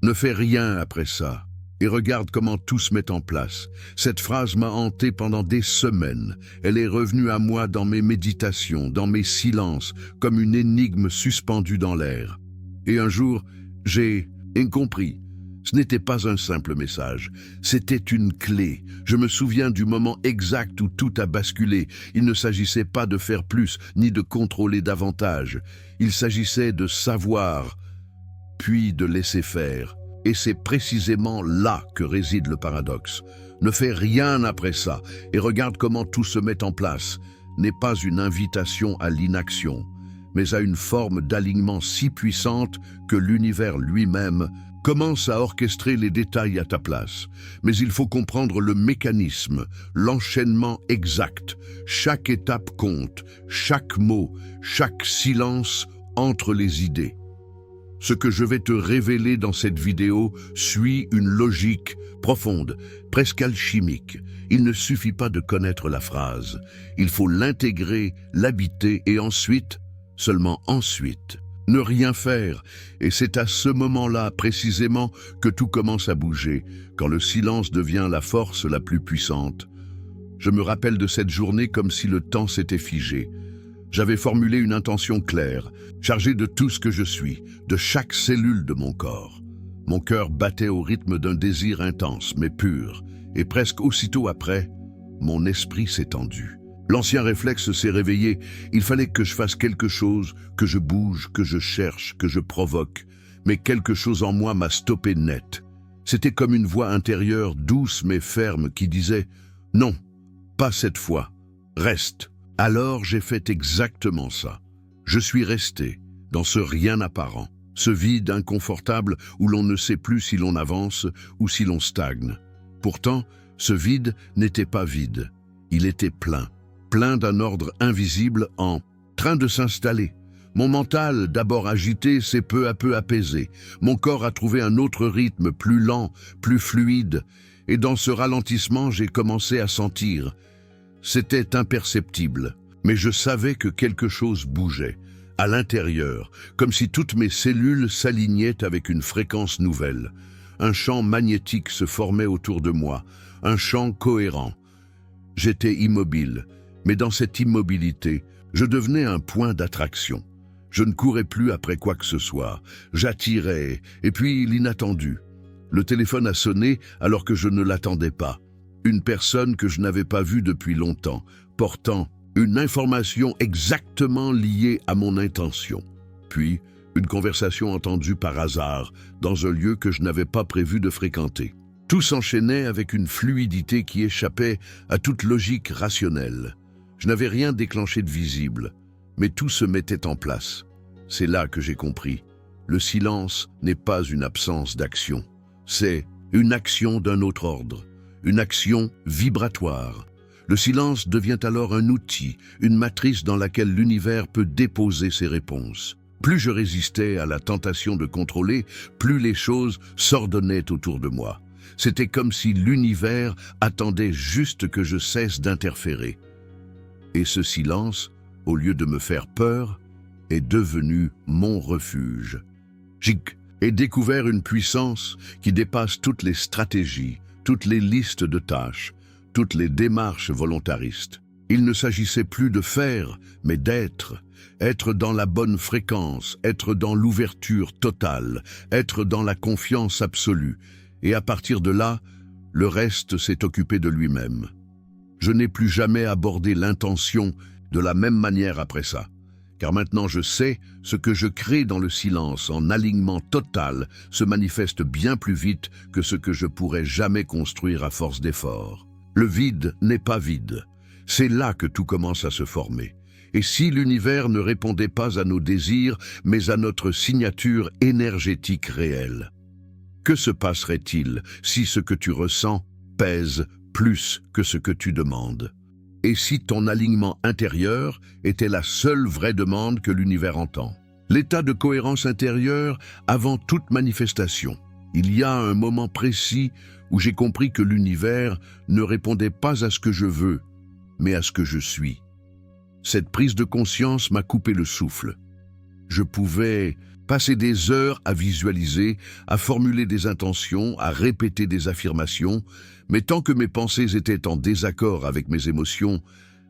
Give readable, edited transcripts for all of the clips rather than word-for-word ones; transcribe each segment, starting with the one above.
Ne fais rien après ça. Et regarde comment tout se met en place. Cette phrase m'a hanté pendant des semaines. Elle est revenue à moi dans mes méditations, dans mes silences, comme une énigme suspendue dans l'air. Et un jour, j'ai compris. Ce n'était pas un simple message, c'était une clé. Je me souviens du moment exact où tout a basculé. Il ne s'agissait pas de faire plus, ni de contrôler davantage. Il s'agissait de savoir, puis de laisser faire. Et c'est précisément là que réside le paradoxe. Ne fais rien après ça, et regarde comment tout se met en place. N'est pas une invitation à l'inaction, mais à une forme d'alignement si puissante que l'univers lui-même commence à orchestrer les détails à ta place. Mais il faut comprendre le mécanisme, l'enchaînement exact. Chaque étape compte, chaque mot, chaque silence entre les idées. Ce que je vais te révéler dans cette vidéo suit une logique profonde, presque alchimique. Il ne suffit pas de connaître la phrase. Il faut l'intégrer, l'habiter et ensuite, seulement ensuite, ne rien faire. Et c'est à ce moment-là, précisément, que tout commence à bouger, quand le silence devient la force la plus puissante. Je me rappelle de cette journée comme si le temps s'était figé. J'avais formulé une intention claire, chargée de tout ce que je suis, de chaque cellule de mon corps. Mon cœur battait au rythme d'un désir intense, mais pur, et presque aussitôt après, mon esprit s'est tendu. L'ancien réflexe s'est réveillé. Il fallait que je fasse quelque chose, que je bouge, que je cherche, que je provoque. Mais quelque chose en moi m'a stoppé net. C'était comme une voix intérieure, douce mais ferme, qui disait « Non, pas cette fois, reste ». Alors j'ai fait exactement ça. Je suis resté dans ce rien apparent, ce vide inconfortable où l'on ne sait plus si l'on avance ou si l'on stagne. Pourtant, ce vide n'était pas vide. Il était plein. Plein d'un ordre invisible en train de s'installer. Mon mental, d'abord agité, s'est peu à peu apaisé. Mon corps a trouvé un autre rythme, plus lent, plus fluide. Et dans ce ralentissement, j'ai commencé à sentir. C'était imperceptible, mais je savais que quelque chose bougeait, à l'intérieur, comme si toutes mes cellules s'alignaient avec une fréquence nouvelle. Un champ magnétique se formait autour de moi, un champ cohérent. J'étais immobile. Mais dans cette immobilité, je devenais un point d'attraction. Je ne courais plus après quoi que ce soit. J'attirais, et puis l'inattendu. Le téléphone a sonné alors que je ne l'attendais pas. Une personne que je n'avais pas vue depuis longtemps, portant une information exactement liée à mon intention. Puis, une conversation entendue par hasard, dans un lieu que je n'avais pas prévu de fréquenter. Tout s'enchaînait avec une fluidité qui échappait à toute logique rationnelle. Je n'avais rien déclenché de visible, mais tout se mettait en place. C'est là que j'ai compris. Le silence n'est pas une absence d'action. C'est une action d'un autre ordre, une action vibratoire. Le silence devient alors un outil, une matrice dans laquelle l'univers peut déposer ses réponses. Plus je résistais à la tentation de contrôler, plus les choses s'ordonnaient autour de moi. C'était comme si l'univers attendait juste que je cesse d'interférer. Et ce silence, au lieu de me faire peur, est devenu mon refuge. J'ai découvert une puissance qui dépasse toutes les stratégies, toutes les listes de tâches, toutes les démarches volontaristes. Il ne s'agissait plus de faire, mais d'être. Être dans la bonne fréquence, être dans l'ouverture totale, être dans la confiance absolue. Et à partir de là, le reste s'est occupé de lui-même. Je n'ai plus jamais abordé l'intention de la même manière après ça, car maintenant je sais ce que je crée dans le silence en alignement total se manifeste bien plus vite que ce que je pourrais jamais construire à force d'efforts. Le vide n'est pas vide, c'est là que tout commence à se former. Et si l'univers ne répondait pas à nos désirs, mais à notre signature énergétique réelle? Que se passerait-il si ce que tu ressens pèse plus que ce que tu demandes? Et si ton alignement intérieur était la seule vraie demande que l'univers entend? L'état de cohérence intérieure avant toute manifestation. Il y a un moment précis où j'ai compris que l'univers ne répondait pas à ce que je veux, mais à ce que je suis. Cette prise de conscience m'a coupé le souffle. Je pouvais Passer des heures à visualiser, à formuler des intentions, à répéter des affirmations, mais tant que mes pensées étaient en désaccord avec mes émotions,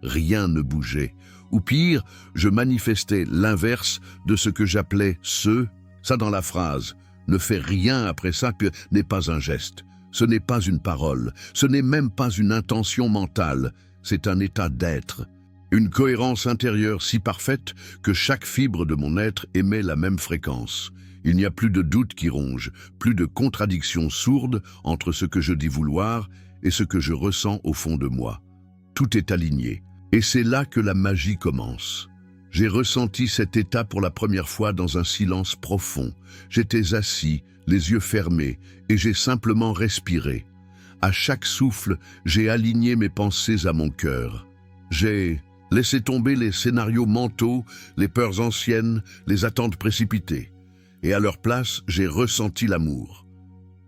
rien ne bougeait. Ou pire, je manifestais l'inverse de ce que j'appelais ça dans la phrase. Ne fais rien après ça que n'est pas un geste. Ce n'est pas une parole, ce n'est même pas une intention mentale, c'est un état d'être. Une cohérence intérieure si parfaite que chaque fibre de mon être émet la même fréquence. Il n'y a plus de doute qui ronge, plus de contradiction sourde entre ce que je dis vouloir et ce que je ressens au fond de moi. Tout est aligné. Et c'est là que la magie commence. J'ai ressenti cet état pour la première fois dans un silence profond. J'étais assis, les yeux fermés, et j'ai simplement respiré. À chaque souffle, j'ai aligné mes pensées à mon cœur. J'ai laissé tomber les scénarios mentaux, les peurs anciennes, les attentes précipitées. Et à leur place, j'ai ressenti l'amour.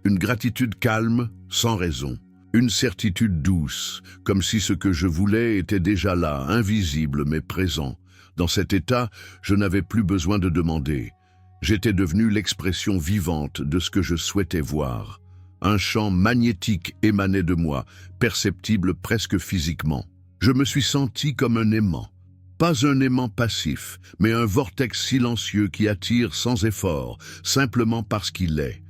Une gratitude calme, sans raison. Une certitude douce, comme si ce que je voulais était déjà là, invisible mais présent. Dans cet état, je n'avais plus besoin de demander. J'étais devenu l'expression vivante de ce que je souhaitais voir. Un champ magnétique émanait de moi, perceptible presque physiquement. Je me suis senti comme un aimant. Pas un aimant passif, mais un vortex silencieux qui attire sans effort, simplement parce qu'il est.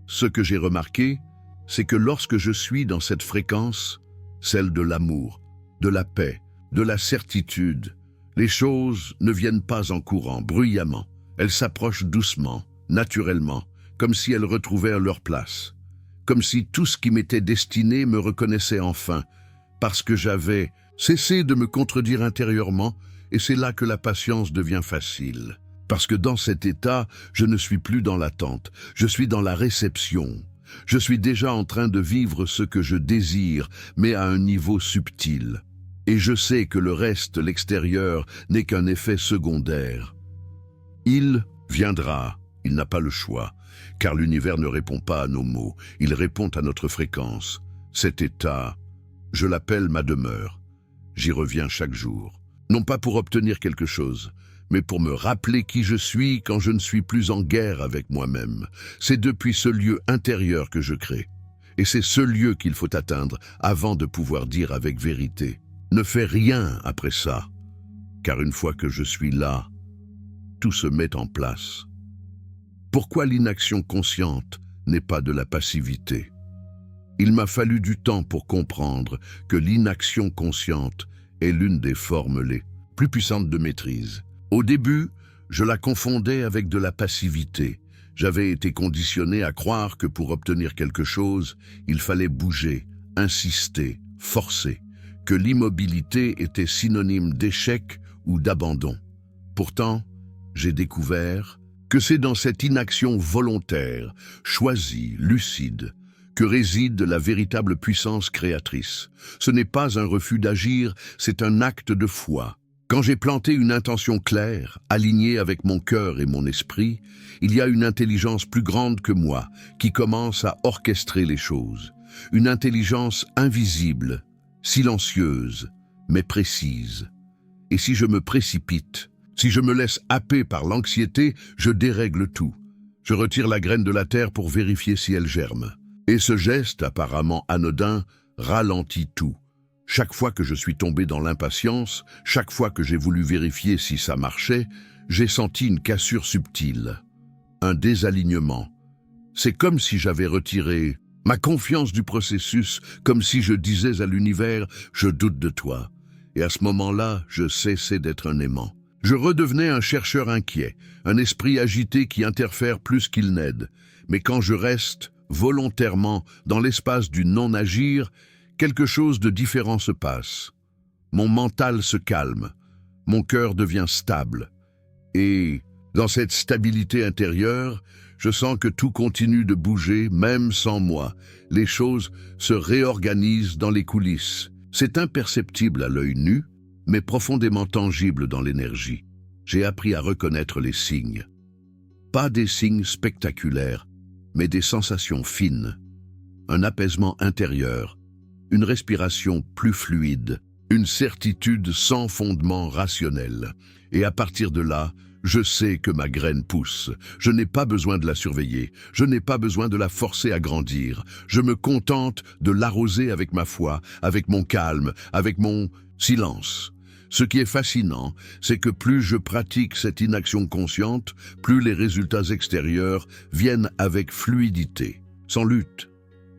Ce que j'ai remarqué, c'est que lorsque je suis dans cette fréquence, celle de l'amour, de la paix, de la certitude, les choses ne viennent pas en courant, bruyamment. Elles s'approchent doucement, naturellement, comme si elles retrouvaient leur place. Comme si tout ce qui m'était destiné me reconnaissait enfin, parce que j'avais cessé de me contredire intérieurement, et c'est là que la patience devient facile. Parce que dans cet état, je ne suis plus dans l'attente, je suis dans la réception. Je suis déjà en train de vivre ce que je désire, mais à un niveau subtil. Et je sais que le reste, l'extérieur, n'est qu'un effet secondaire. Il viendra, il n'a pas le choix, car l'univers ne répond pas à nos mots, il répond à notre fréquence. Cet état, je l'appelle ma demeure. J'y reviens chaque jour. Non pas pour obtenir quelque chose, mais pour me rappeler qui je suis quand je ne suis plus en guerre avec moi-même. C'est depuis ce lieu intérieur que je crée. Et c'est ce lieu qu'il faut atteindre avant de pouvoir dire avec vérité. Ne fais rien après ça, car une fois que je suis là, tout se met en place. Pourquoi l'inaction consciente n'est pas de la passivité? Il m'a fallu du temps pour comprendre que l'inaction consciente est l'une des formes les plus puissantes de maîtrise. Au début, je la confondais avec de la passivité. J'avais été conditionné à croire que pour obtenir quelque chose, il fallait bouger, insister, forcer, que l'immobilité était synonyme d'échec ou d'abandon. Pourtant, j'ai découvert que c'est dans cette inaction volontaire, choisie, lucide, que réside la véritable puissance créatrice. Ce n'est pas un refus d'agir, c'est un acte de foi. Quand j'ai planté une intention claire, alignée avec mon cœur et mon esprit, il y a une intelligence plus grande que moi qui commence à orchestrer les choses. Une intelligence invisible, silencieuse, mais précise. Et si je me précipite, si je me laisse happer par l'anxiété, je dérègle tout. Je retire la graine de la terre pour vérifier si elle germe. Et ce geste, apparemment anodin, ralentit tout. Chaque fois que je suis tombé dans l'impatience, chaque fois que j'ai voulu vérifier si ça marchait, j'ai senti une cassure subtile, un désalignement. C'est comme si j'avais retiré ma confiance du processus, comme si je disais à l'univers « je doute de toi ». Et à ce moment-là, je cessais d'être un aimant. Je redevenais un chercheur inquiet, un esprit agité qui interfère plus qu'il n'aide. Mais quand je reste, volontairement, dans l'espace du non-agir, quelque chose de différent se passe. Mon mental se calme, mon cœur devient stable. Et, dans cette stabilité intérieure, je sens que tout continue de bouger, même sans moi. Les choses se réorganisent dans les coulisses. C'est imperceptible à l'œil nu, mais profondément tangible dans l'énergie. J'ai appris à reconnaître les signes. Pas des signes spectaculaires, mais des sensations fines. Un apaisement intérieur, une respiration plus fluide, une certitude sans fondement rationnel. Et à partir de là, Je sais que ma graine pousse. Je n'ai pas besoin de la surveiller. Je n'ai pas besoin de la forcer à grandir. Je me contente de l'arroser avec ma foi, avec mon calme, avec mon silence. Ce qui est fascinant, c'est que plus je pratique cette inaction consciente, plus les résultats extérieurs viennent avec fluidité, sans lutte,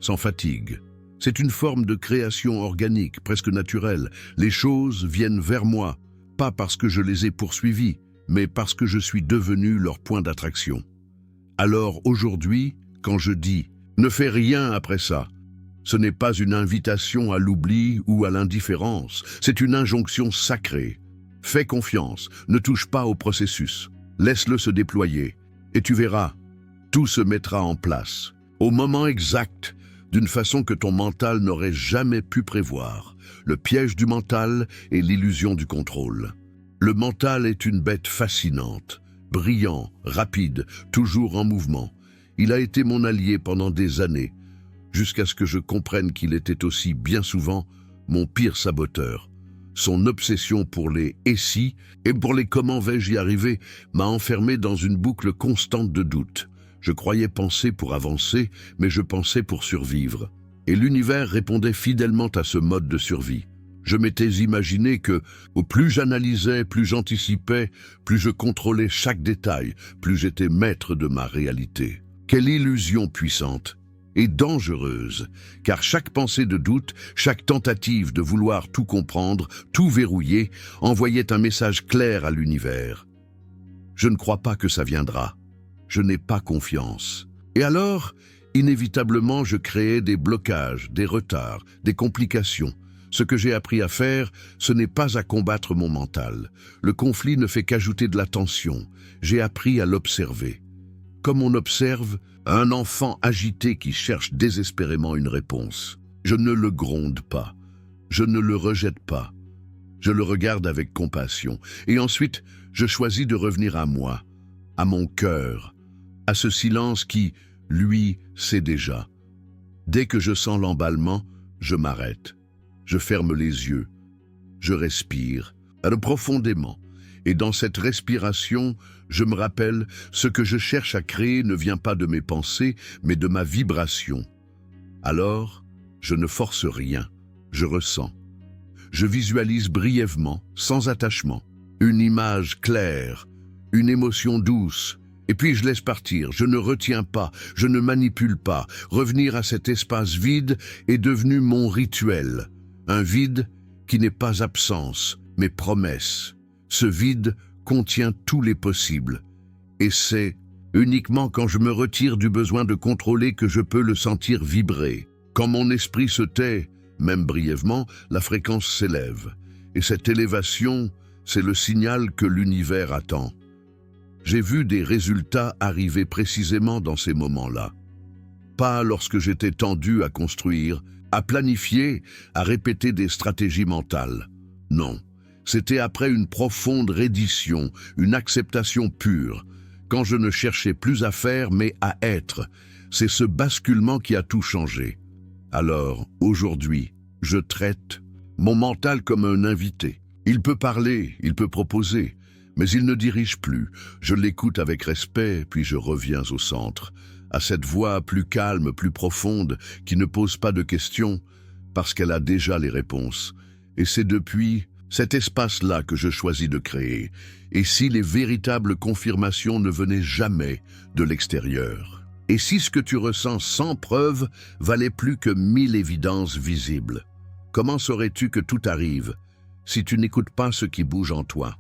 sans fatigue. C'est une forme de création organique, presque naturelle. Les choses viennent vers moi, pas parce que je les ai poursuivies, mais parce que je suis devenu leur point d'attraction. Alors aujourd'hui, quand je dis « ne fais rien après ça », ce n'est pas une invitation à l'oubli ou à l'indifférence, c'est une injonction sacrée. Fais confiance, ne touche pas au processus, laisse-le se déployer, et tu verras, tout se mettra en place, au moment exact, d'une façon que ton mental n'aurait jamais pu prévoir. Le piège du mental est l'illusion du contrôle. Le mental est une bête fascinante, brillant, rapide, toujours en mouvement. Il a été mon allié pendant des années, jusqu'à ce que je comprenne qu'il était aussi bien souvent mon pire saboteur. Son obsession pour les « et si » et pour les « comment vais-je y arriver » m'a enfermé dans une boucle constante de doute. Je croyais penser pour avancer, mais je pensais pour survivre. Et l'univers répondait fidèlement à ce mode de survie. Je m'étais imaginé que, au plus j'analysais, plus j'anticipais, plus je contrôlais chaque détail, plus j'étais maître de ma réalité. Quelle illusion puissante et dangereuse, car chaque pensée de doute, chaque tentative de vouloir tout comprendre, tout verrouiller, envoyait un message clair à l'univers. Je ne crois pas que ça viendra. Je n'ai pas confiance. Et alors, inévitablement, je créais des blocages, des retards, des complications. Ce que j'ai appris à faire, ce n'est pas à combattre mon mental. Le conflit ne fait qu'ajouter de la tension. J'ai appris à l'observer. Comme on observe un enfant agité qui cherche désespérément une réponse. Je ne le gronde pas. Je ne le rejette pas. Je le regarde avec compassion. Et ensuite, je choisis de revenir à moi, à mon cœur, à ce silence qui, lui, sait déjà. Dès que je sens l'emballement, je m'arrête. Je ferme les yeux, je respire, profondément, et dans cette respiration, je me rappelle, ce que je cherche à créer ne vient pas de mes pensées, mais de ma vibration. Alors, je ne force rien, je ressens. Je visualise brièvement, sans attachement, une image claire, une émotion douce, et puis je laisse partir, je ne retiens pas, je ne manipule pas. Revenir à cet espace vide est devenu mon rituel. Un vide qui n'est pas absence, mais promesse. Ce vide contient tous les possibles. Et c'est uniquement quand je me retire du besoin de contrôler que je peux le sentir vibrer. Quand mon esprit se tait, même brièvement, la fréquence s'élève. Et cette élévation, c'est le signal que l'univers attend. J'ai vu des résultats arriver précisément dans ces moments-là. Pas lorsque j'étais tendu à construire, à planifier, à répéter des stratégies mentales. Non, c'était après une profonde reddition, une acceptation pure, quand je ne cherchais plus à faire mais à être. C'est ce basculement qui a tout changé. Alors, aujourd'hui, je traite mon mental comme un invité. Il peut parler, il peut proposer, mais il ne dirige plus. Je l'écoute avec respect, puis je reviens au centre, à cette voix plus calme, plus profonde, qui ne pose pas de questions, parce qu'elle a déjà les réponses. Et c'est depuis cet espace-là que je choisis de créer. Et si les véritables confirmations ne venaient jamais de l'extérieur? Et si ce que tu ressens sans preuve valait plus que 1000 évidences visibles? Comment saurais-tu que tout arrive si tu n'écoutes pas ce qui bouge en toi?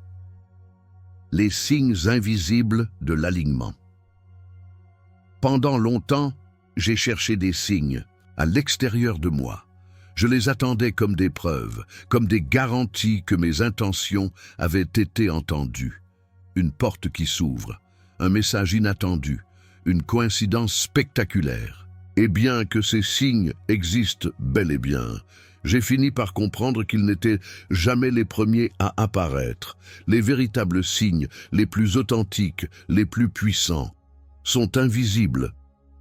Les signes invisibles de l'alignement. Pendant longtemps, j'ai cherché des signes à l'extérieur de moi. Je les attendais comme des preuves, comme des garanties que mes intentions avaient été entendues. Une porte qui s'ouvre, un message inattendu, une coïncidence spectaculaire. Et bien que ces signes existent bel et bien, j'ai fini par comprendre qu'ils n'étaient jamais les premiers à apparaître. Les véritables signes, les plus authentiques, les plus puissants, sont invisibles.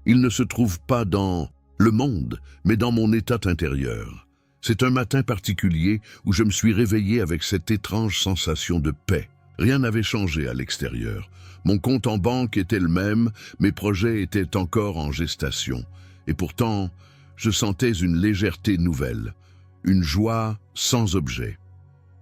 Ils ne se trouvent pas dans le monde, mais dans mon état intérieur. C'est un matin particulier où je me suis réveillé avec cette étrange sensation de paix, Rien n'avait changé à l'extérieur. Mon compte en banque était le même, mes projets étaient encore en gestation. Et pourtant, je sentais une légèreté nouvelle, une joie sans objet,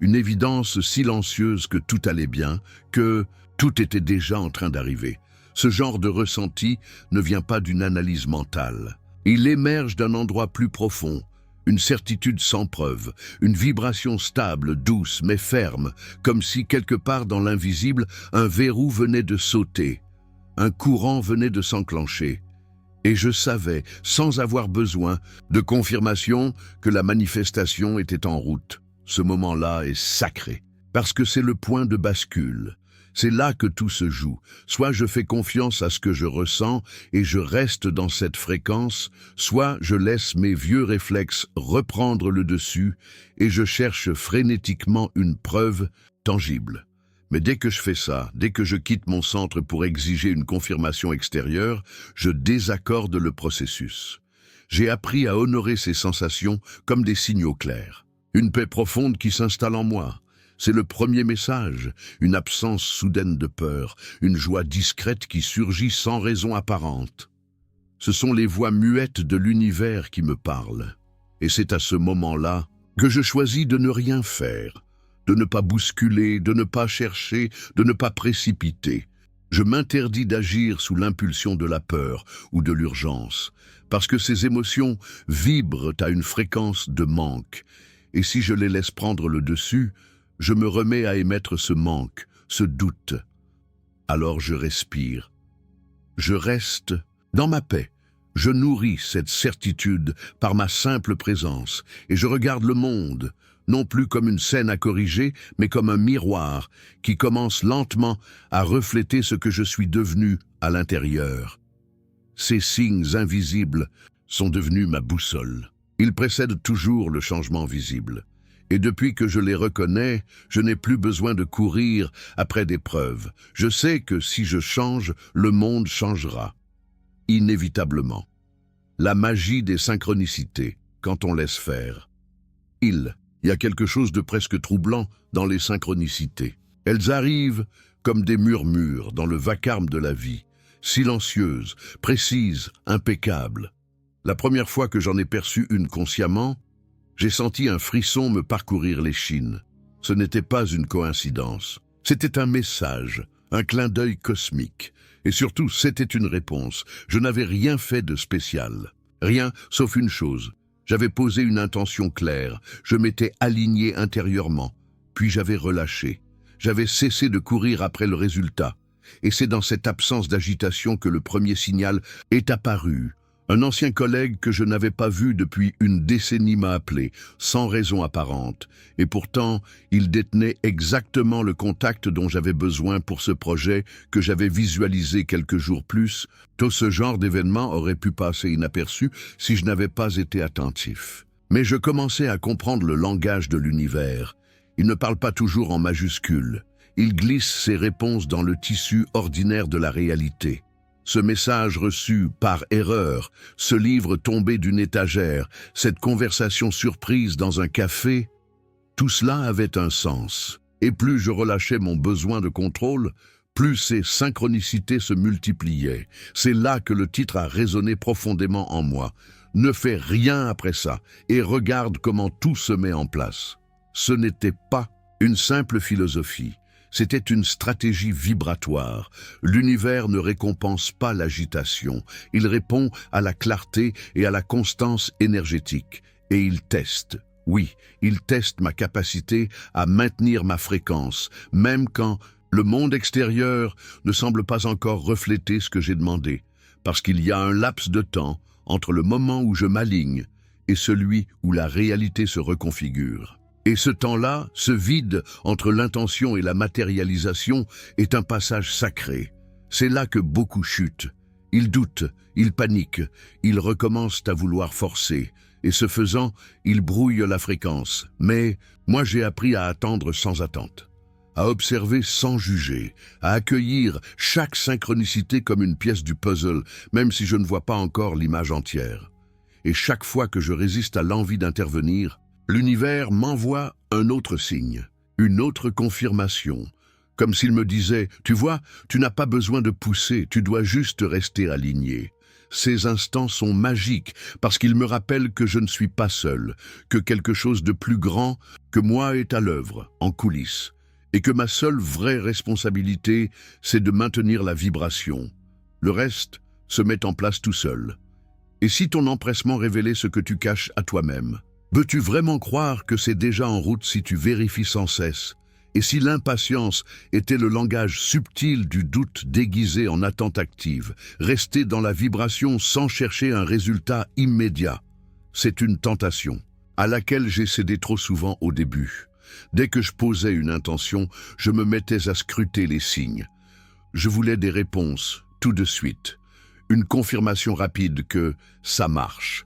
une évidence silencieuse que tout allait bien, que tout était déjà en train d'arriver. Ce genre de ressenti ne vient pas d'une analyse mentale. Il émerge d'un endroit plus profond, une certitude sans preuve, une vibration stable, douce mais ferme, comme si quelque part dans l'invisible, un verrou venait de sauter, un courant venait de s'enclencher. Et je savais, sans avoir besoin de confirmation, que la manifestation était en route. Ce moment-là est sacré, parce que c'est le point de bascule. C'est là que tout se joue. Soit je fais confiance à ce que je ressens et je reste dans cette fréquence, soit je laisse mes vieux réflexes reprendre le dessus et je cherche frénétiquement une preuve tangible. Mais dès que je fais ça, dès que je quitte mon centre pour exiger une confirmation extérieure, je désaccorde le processus. J'ai appris à honorer ces sensations comme des signaux clairs. Une paix profonde qui s'installe en moi. C'est le premier message, une absence soudaine de peur, une joie discrète qui surgit sans raison apparente. Ce sont les voix muettes de l'univers qui me parlent. Et c'est à ce moment-là que je choisis de ne rien faire, de ne pas bousculer, de ne pas chercher, de ne pas précipiter. Je m'interdis d'agir sous l'impulsion de la peur ou de l'urgence, parce que ces émotions vibrent à une fréquence de manque. Et si je les laisse prendre le dessus, je me remets à émettre ce manque, ce doute. Alors je respire. Je reste dans ma paix. Je nourris cette certitude par ma simple présence et je regarde le monde, non plus comme une scène à corriger, mais comme un miroir qui commence lentement à refléter ce que je suis devenu à l'intérieur. Ces signes invisibles sont devenus ma boussole. Ils précèdent toujours le changement visible. Et depuis que je les reconnais, je n'ai plus besoin de courir après des preuves. Je sais que si je change, le monde changera. Inévitablement. La magie des synchronicités, quand on laisse faire. Il y a quelque chose de presque troublant dans les synchronicités. Elles arrivent comme des murmures dans le vacarme de la vie, silencieuses, précises, impeccables. La première fois que j'en ai perçu une consciemment, j'ai senti un frisson me parcourir l'échine. Ce n'était pas une coïncidence. C'était un message, un clin d'œil cosmique. Et surtout, c'était une réponse. Je n'avais rien fait de spécial. Rien, sauf une chose. J'avais posé une intention claire. Je m'étais aligné intérieurement. Puis j'avais relâché. J'avais cessé de courir après le résultat. Et c'est dans cette absence d'agitation que le premier signal est apparu. Un ancien collègue que je n'avais pas vu depuis une décennie m'a appelé, sans raison apparente, et pourtant, il détenait exactement le contact dont j'avais besoin pour ce projet que j'avais visualisé quelques jours plus. Tout ce genre d'événement aurait pu passer inaperçu si je n'avais pas été attentif. Mais je commençais à comprendre le langage de l'univers. Il ne parle pas toujours en majuscules. Il glisse ses réponses dans le tissu ordinaire de la réalité. Ce message reçu par erreur, ce livre tombé d'une étagère, cette conversation surprise dans un café, tout cela avait un sens. Et plus je relâchais mon besoin de contrôle, plus ces synchronicités se multipliaient. C'est là que le titre a résonné profondément en moi. Ne fais rien après ça et regarde comment tout se met en place. Ce n'était pas une simple philosophie. C'était une stratégie vibratoire. L'univers ne récompense pas l'agitation. Il répond à la clarté et à la constance énergétique. Et il teste. Oui, il teste ma capacité à maintenir ma fréquence, même quand le monde extérieur ne semble pas encore refléter ce que j'ai demandé. Parce qu'il y a un laps de temps entre le moment où je m'aligne et celui où la réalité se reconfigure. Et ce temps-là, ce vide entre l'intention et la matérialisation, est un passage sacré. C'est là que beaucoup chutent. Ils doutent, ils paniquent, ils recommencent à vouloir forcer. Et ce faisant, ils brouillent la fréquence. Mais moi, j'ai appris à attendre sans attente, à observer sans juger, à accueillir chaque synchronicité comme une pièce du puzzle, même si je ne vois pas encore l'image entière. Et chaque fois que je résiste à l'envie d'intervenir, l'univers m'envoie un autre signe, une autre confirmation, comme s'il me disait « Tu vois, tu n'as pas besoin de pousser, tu dois juste rester aligné ». Ces instants sont magiques parce qu'ils me rappellent que je ne suis pas seul, que quelque chose de plus grand que moi est à l'œuvre, en coulisses, et que ma seule vraie responsabilité, c'est de maintenir la vibration. Le reste se met en place tout seul. Et si ton empressement révélait ce que tu caches à toi-même, peux-tu vraiment croire que c'est déjà en route si tu vérifies sans cesse? Et si l'impatience était le langage subtil du doute déguisé en attente active, rester dans la vibration sans chercher un résultat immédiat? C'est une tentation, à laquelle j'ai cédé trop souvent au début. Dès que je posais une intention, je me mettais à scruter les signes. Je voulais des réponses, tout de suite. Une confirmation rapide que ça marche.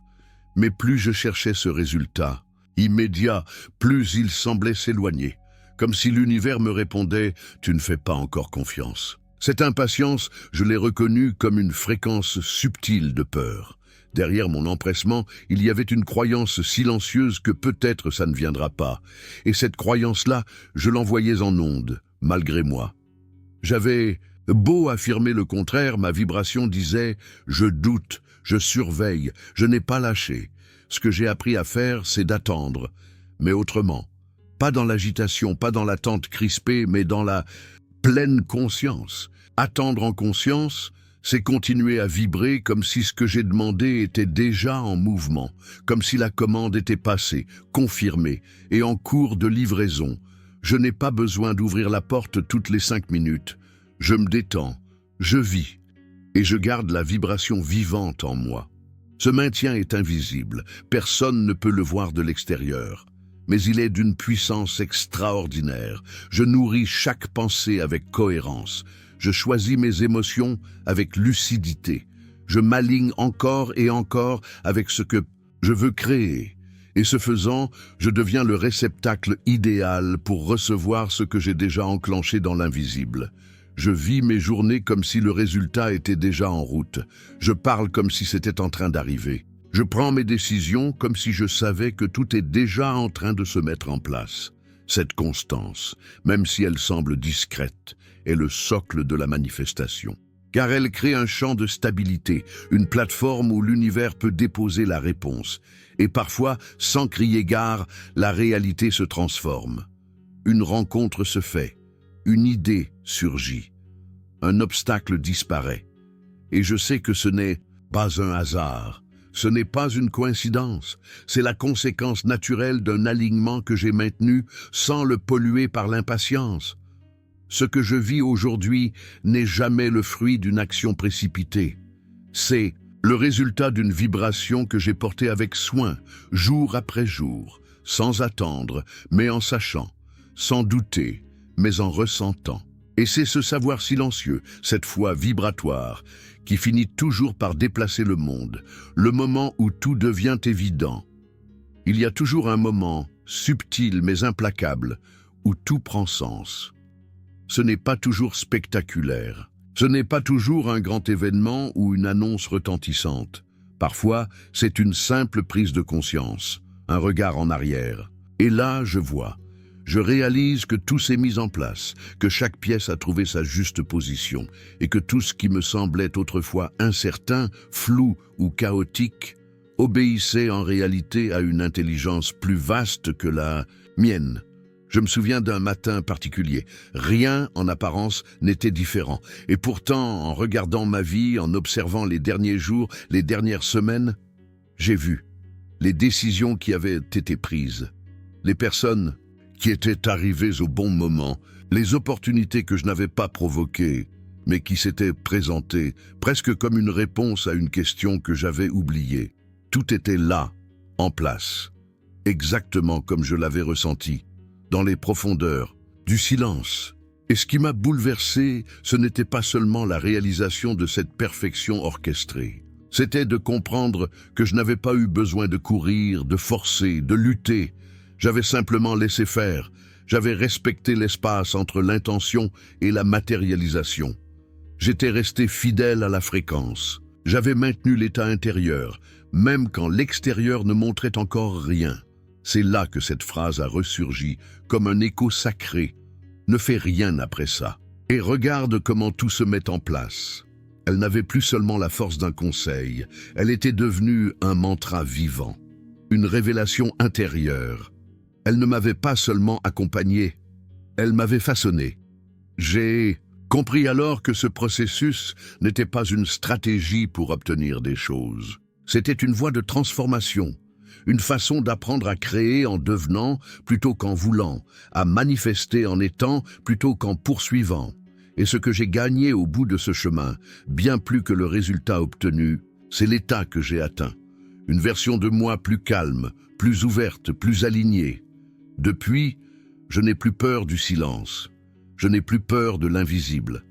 Mais plus je cherchais ce résultat, immédiat, plus il semblait s'éloigner. Comme si l'univers me répondait « Tu ne fais pas encore confiance ». Cette impatience, je l'ai reconnue comme une fréquence subtile de peur. Derrière mon empressement, il y avait une croyance silencieuse que peut-être ça ne viendra pas. Et cette croyance-là, je l'envoyais en ondes, malgré moi. J'avais beau affirmer le contraire, ma vibration disait « Je doute, je surveille, je n'ai pas lâché ». Ce que j'ai appris à faire, c'est d'attendre, mais autrement. Pas dans l'agitation, pas dans l'attente crispée, mais dans la pleine conscience. Attendre en conscience, c'est continuer à vibrer comme si ce que j'ai demandé était déjà en mouvement, comme si la commande était passée, confirmée et en cours de livraison. Je n'ai pas besoin d'ouvrir la porte toutes les 5 minutes. Je me détends, je vis, et je garde la vibration vivante en moi. Ce maintien est invisible, personne ne peut le voir de l'extérieur. Mais il est d'une puissance extraordinaire. Je nourris chaque pensée avec cohérence. Je choisis mes émotions avec lucidité. Je m'aligne encore et encore avec ce que je veux créer. Et ce faisant, je deviens le réceptacle idéal pour recevoir ce que j'ai déjà enclenché dans l'invisible. Je vis mes journées comme si le résultat était déjà en route. Je parle comme si c'était en train d'arriver. Je prends mes décisions comme si je savais que tout est déjà en train de se mettre en place. Cette constance, même si elle semble discrète, est le socle de la manifestation. Car elle crée un champ de stabilité, une plateforme où l'univers peut déposer la réponse. Et parfois, sans crier gare, la réalité se transforme. Une rencontre se fait, une idée surgit, un obstacle disparaît. Et je sais que ce n'est pas un hasard. Ce n'est pas une coïncidence, c'est la conséquence naturelle d'un alignement que j'ai maintenu sans le polluer par l'impatience. Ce que je vis aujourd'hui n'est jamais le fruit d'une action précipitée. C'est le résultat d'une vibration que j'ai portée avec soin, jour après jour, sans attendre, mais en sachant, sans douter, mais en ressentant. Et c'est ce savoir silencieux, cette foi vibratoire, qui finit toujours par déplacer le monde, le moment où tout devient évident. Il y a toujours un moment, subtil mais implacable, où tout prend sens. Ce n'est pas toujours spectaculaire. Ce n'est pas toujours un grand événement ou une annonce retentissante. Parfois, c'est une simple prise de conscience, un regard en arrière. Et là, je vois. Je réalise que tout s'est mis en place, que chaque pièce a trouvé sa juste position et que tout ce qui me semblait autrefois incertain, flou ou chaotique obéissait en réalité à une intelligence plus vaste que la mienne. Je me souviens d'un matin particulier. Rien, en apparence, n'était différent. Et pourtant, en regardant ma vie, en observant les derniers jours, les dernières semaines, j'ai vu les décisions qui avaient été prises, les personnes qui étaient arrivées au bon moment, les opportunités que je n'avais pas provoquées, mais qui s'étaient présentées, presque comme une réponse à une question que j'avais oubliée. Tout était là, en place, exactement comme je l'avais ressenti, dans les profondeurs du silence. Et ce qui m'a bouleversé, ce n'était pas seulement la réalisation de cette perfection orchestrée. C'était de comprendre que je n'avais pas eu besoin de courir, de forcer, de lutter. J'avais simplement laissé faire. J'avais respecté l'espace entre l'intention et la matérialisation. J'étais resté fidèle à la fréquence. J'avais maintenu l'état intérieur, même quand l'extérieur ne montrait encore rien. C'est là que cette phrase a ressurgi, comme un écho sacré. Ne fais rien après ça. Et regarde comment tout se met en place. Elle n'avait plus seulement la force d'un conseil, elle était devenue un mantra vivant, une révélation intérieure. Elle ne m'avait pas seulement accompagné, elle m'avait façonné. J'ai compris alors que ce processus n'était pas une stratégie pour obtenir des choses. C'était une voie de transformation, une façon d'apprendre à créer en devenant plutôt qu'en voulant, à manifester en étant plutôt qu'en poursuivant. Et ce que j'ai gagné au bout de ce chemin, bien plus que le résultat obtenu, c'est l'état que j'ai atteint. Une version de moi plus calme, plus ouverte, plus alignée. Depuis, je n'ai plus peur du silence. Je n'ai plus peur de l'invisible.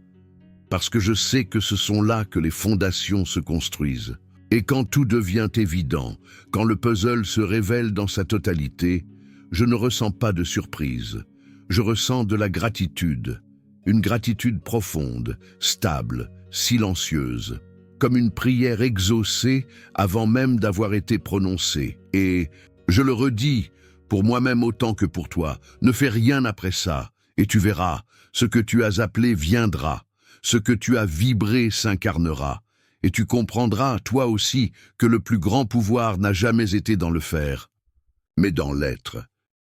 Parce que je sais que ce sont là que les fondations se construisent. Et quand tout devient évident, quand le puzzle se révèle dans sa totalité, je ne ressens pas de surprise. Je ressens de la gratitude. Une gratitude profonde, stable, silencieuse, comme une prière exaucée avant même d'avoir été prononcée. Et, je le redis, pour moi-même autant que pour toi, ne fais rien après ça, et tu verras, ce que tu as appelé viendra, ce que tu as vibré s'incarnera, et tu comprendras, toi aussi, que le plus grand pouvoir n'a jamais été dans le faire, mais dans l'être.